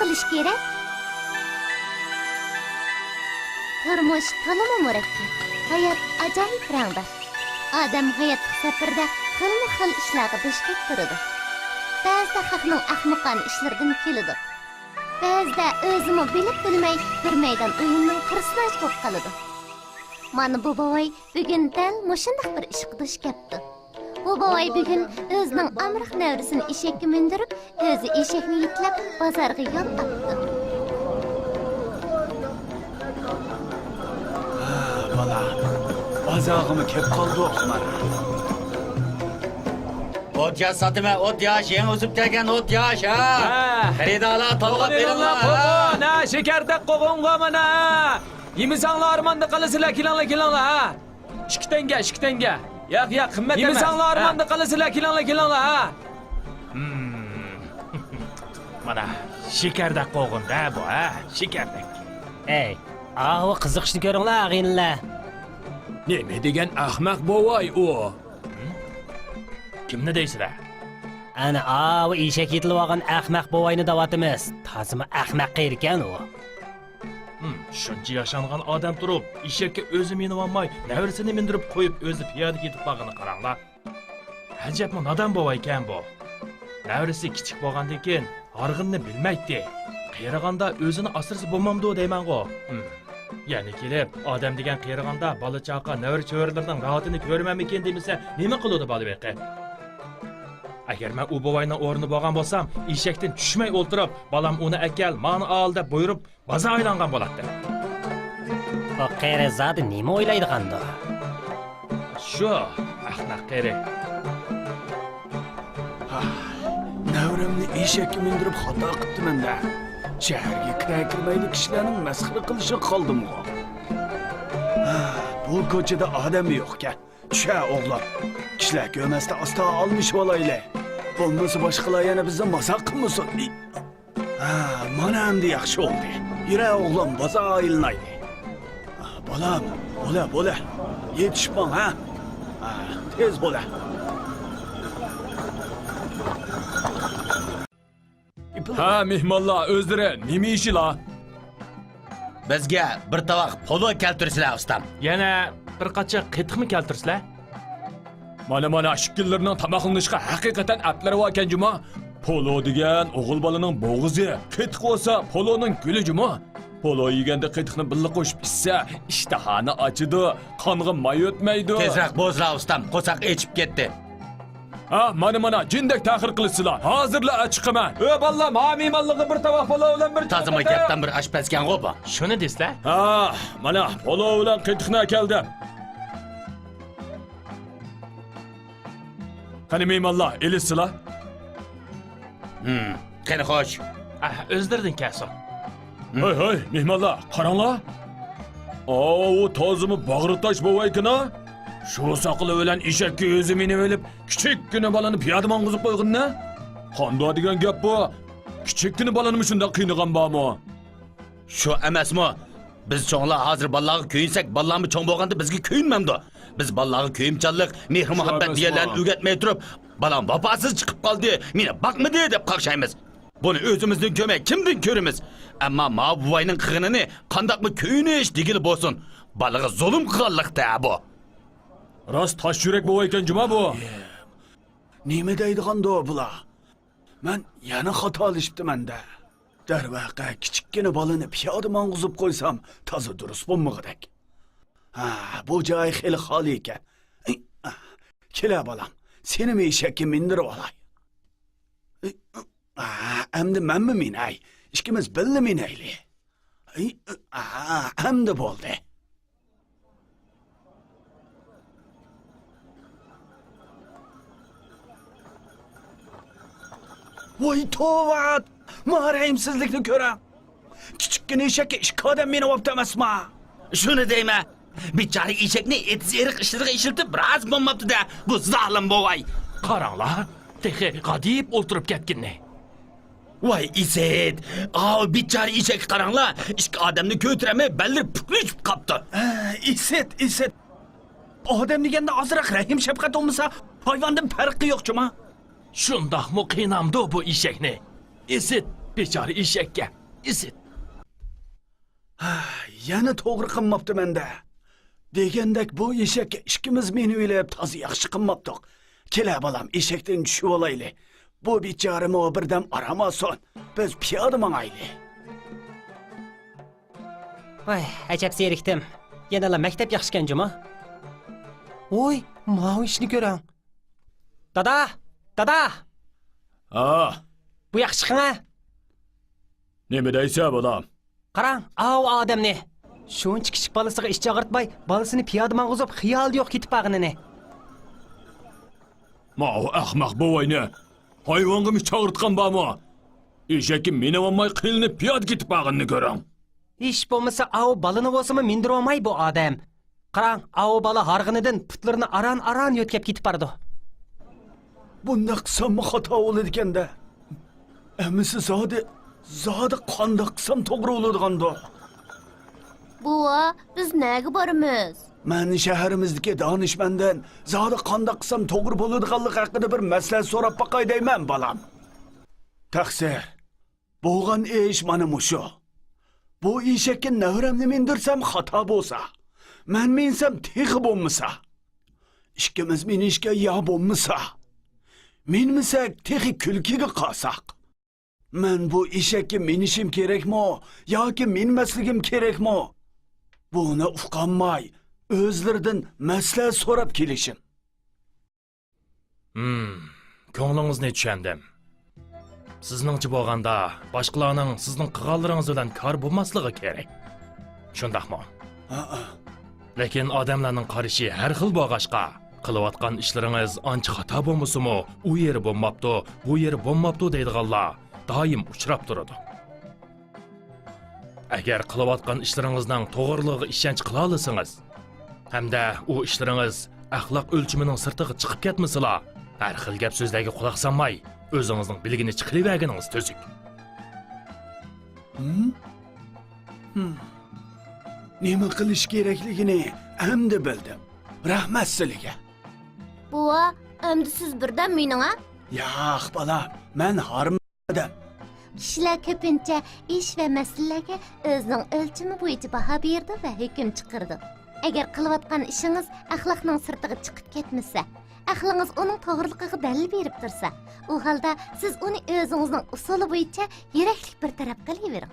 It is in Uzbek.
qilish kerak? Turmush to'liq murakkab, hayot ajoyib rangda. Odam hayotlik safarda xilma-xil ishlarga duch keladi. Ba'zida haqning ahmoqona ishlaridan keladi. Ba'zida o'zini bilib bilmay bir maydon o'yinning personaj bo'lib qoladi. Mana bu bovoy bugun dal mushundaq bir ish qilish kepti. Bu bovoy bugun o'zining amriq navrisini eshakka mindirib, o'zi eshakni yetlab bozorga yo'l oldi. Bala, bozorga kelib qoldi mana. Ot yaş satıma, ot yaş, yeni uzub kelgan ot yaş ha. Xaridorlar tolg'ab beringlar ha. Na shekardek qo'g'onga mana. Yemisanglar armonda qilasizlar, kelinglar ha. 2 tanga. Yo'q, qimmat emas. Yemisanglar armonda qilasizlar, kelinglar ha. Mana shekardek qo'g'onda bu ha, shekardek. Ey, ahu qiziqishni ko'ringlar, ag'inlar. Nima degan ahmoq bovoy u? Kimni deysizlar? Ana avu eshak yetilib olgan ahmoq bovoyni davatimiz. Tazimi ahmoq ekan u. Shuncha yashangan odam turib, eshakka o'zi minib olmay, navrisini mindirib qo'yib, o'zi piyoda ketib qolganini qaranglar. Ajabmi nodon bovoy ekan bu. Navrisi kichik bo'lgandan keyin arg'inni bilmaydi. Qiyirganda o'zini asirsi bo'lmamdi deyman-ku. Ya'ni kelib, odam degan qiyirganda bola chaqa, navri cho'rlarning rohatini ko'rmamikin demasa, nima qiladi bola beqi? Agar men u bovoyning o'rnida bo'lgan bo'lsam, eshakdan tushmay o'ltirib, balam uni akal, mani ol deb buyurib, baza aylangan bo'lardi. Bu qiyrizodi nima o'ylaydi qanda? Shu, ahmoq qiyri. Navramni eshakka mindirib xato qildim-da. Shaharga kirmaydi kishilarning masxara qilishi qoldim-ku. Bu ko'chada odam yo'q-ku. Tusha o'g'lim. Kishilar ko'masda asta olmish bo'laylar. Bo'lmasa boshqalar yana bizni masoq qilmasin. Mana endi yaxshi oldu. Yura o'g'lim, bozor aylanaydi. Bolam, bo'la. Yetishib qol, ha? Tez bo'la. Ha, mehmonlar o'zlari nima ishlar? Bizga bir tovoq polo keltirsizlar ustam. Yana bir qacha qetiqmi keltirsizlar? Mana shikillarning tamoqlanishga haqiqatan atlari bor ekan juma. Polo degan o'g'il bolaning bo'g'izi, qetiq bo'lsa poloning guli juma. Polo yeganda qetiqni birga qo'shib ichsa, ishtahani ochidi, qonga may o'tmaydi. Tezroq bo'zra ustam, qo'saq echib ketdi. Ha, mana jindak ta'xir qilasizlar. Hozirlar chiqaman. Ballam, mehmonlarga bir tovoq polo bilan bir Tazima gapdan bir ashpazgan qo'pa. Shuni desizlar? Ha, mana polo bilan qetiqni akeldim. Qani mehmonlar, elisizlar? Qani xo'sh. O'zlaridan kelsin. Hey, mehmonlar, qaranglar. O tozimi bag'ritosh bo'vaykina. Shu soqili bilan eshakka o'zi minib olib, kichikkina bolani piyoda mang'izib qo'yginna. Qanday degan gap bu? Kichikkina bolani shunday qiynagan bormi? Shu emasmi? Biz cho'nglar hozir bolalarga kuyinsak, bolalarmi cho'ng bo'lganda bizga kuyinmamdi. Biz bolalarga kuyimchanlik, mehr muhabbat deganlarni o'rgatmay turib, bolam vafosiz chiqib qoldi, meni baqmidi deb qarshaymiz. Buni o'zimizdan ko'may kimdan ko'rimiz? Ammo ma buvayning qig'inini qandaqmi kuyinish degili bo'lsin. Bolaga zulm qilganlikda bu. Rost tosh yurak bo'y ekan juma bu. Nima deydiganda bular? Men yana xatolashibman-da. Darvaqa kichikkina bolani piyoda mang'izib qo'ysam, toza durust bo'lmagidak. Bu joy xili xoli ekan. Kela bolam, seni eshakka mindirib olay. Endi menmi minay? Ikkimiz birga minaylik. Endi bo'ldi. Voy tovat! Marayimsizlikni ko'ram. Kichikkina eshakka 2 odam meni olibdi emasmi? Shuni deyma. Bichora eshakni etiz eriq ishlarga ishiltib biroz bo'lmabdi-da. Bu zolim bo'vay. Qaranglar, texi qadib o'ltirib ketginni. Voy iset. Bichora eshak qaranglar, 2 odamni ko'tiramay ballir puklishib qopti. Iset. Odam deganda ozroq rahim shafqat olmasa, hayvondan farqi yo'q-chuma. Shundaqmi qiynamdi bu eshakni. Esit bechora eshakka. Isit. Yana to'g'ri qilmabdi menda. Degandek bu eshakka ikkimiz meni o'ylab toza yaxshi qilmabdik. Kela balam eshakdan tushib olayli. Bu bechorami birdan aramason. Biz piyoda mangayli. Voy, ajab zerikdim. Yana maktab yaxshikan juma. Voy, mau ishni ko'rang. Dada, dada, Ha, bu yaxshi qilma. nima deysa bolam? Qarang, av odamni. Shuncha kichik bolasiga ish chaqirtmay, bolasini piyoda mang'uzib xiyol yo'q ketib bag'inini. Mau ahmaq bovayni. Hayvonga mi çağırtkan bama? Eshakka minamay qilinib piyod ketib bag'inni ko'rang. Ish bo'lmasa, av balini bo'lsa-mi mindirib olmay bu odam. Qarang, av bola harg'inidan putlarini aran yo'tkab ketib bordi. Bunda qilsam xato bo'ladi ekanda. Amisi zodi qandoq qilsam to'g'ri bo'ladigandir. Buva, biz nega boramiz? Men shaharimizdagi donishmandan zodi qandoq qilsam to'g'ri bo'ladiganligi haqida bir maslahat so'rab boqay deyman balam. Taqsir. Bo'lgan ish mana mushu. Bu eshakka navramni mindirsam xato bo'lsa, men minsam teg'i bo'lmasa, ikkimiz minishga yo bo'lmasa, minmisak teg'i kulkiga qolsak. Men bu eshakka minishim kerakmi yoki minmasligim kerakmi? Buni uqolmay, o'zlaridan maslahat so'rab kelishim. Ko'nglingizni tushundim. Sizningcha bo'lganda, boshqalarning sizning qilganlaringiz bilan kor bo'lmasligi kerak. Shundaqmi? Lekin odamlarning qarashi har xil bo'lg'ashqa, qilayotgan ishlaringiz ancha xato bo'lmasa-mu, u yeri bo'lmabdi, bu yeri bo'lmabdi deydiganlar doim uchrab turadi. Agar qilayotgan ishlaringizning to'g'riligiga ishonch qila olsangiz, hamda u ishlaringiz axloq o'lchimining sirtiga chiqib ketmasala, har xil gap so'zlarga quloq solmay, o'zingizning bilgini chiqariverganingiz tuzuk. Nima qilish kerakligini endi bildim. Rahmat sizlarga. Buva, endi siz birdan mening-a? Yo'q bolam, men hormadim. Kishilar ko'pincha ish va masalalarga o'zining o'lchami bo'yicha baho berdi va hukm chiqardi. Agar qilayotgan ishingiz axloqning sirtiga chiqib ketmasa, aqlingiz uning to'g'riligiga dalil berib tursa, u holda siz uni o'zingizning usuli bo'yicha yuraklik bir taraf qilavering.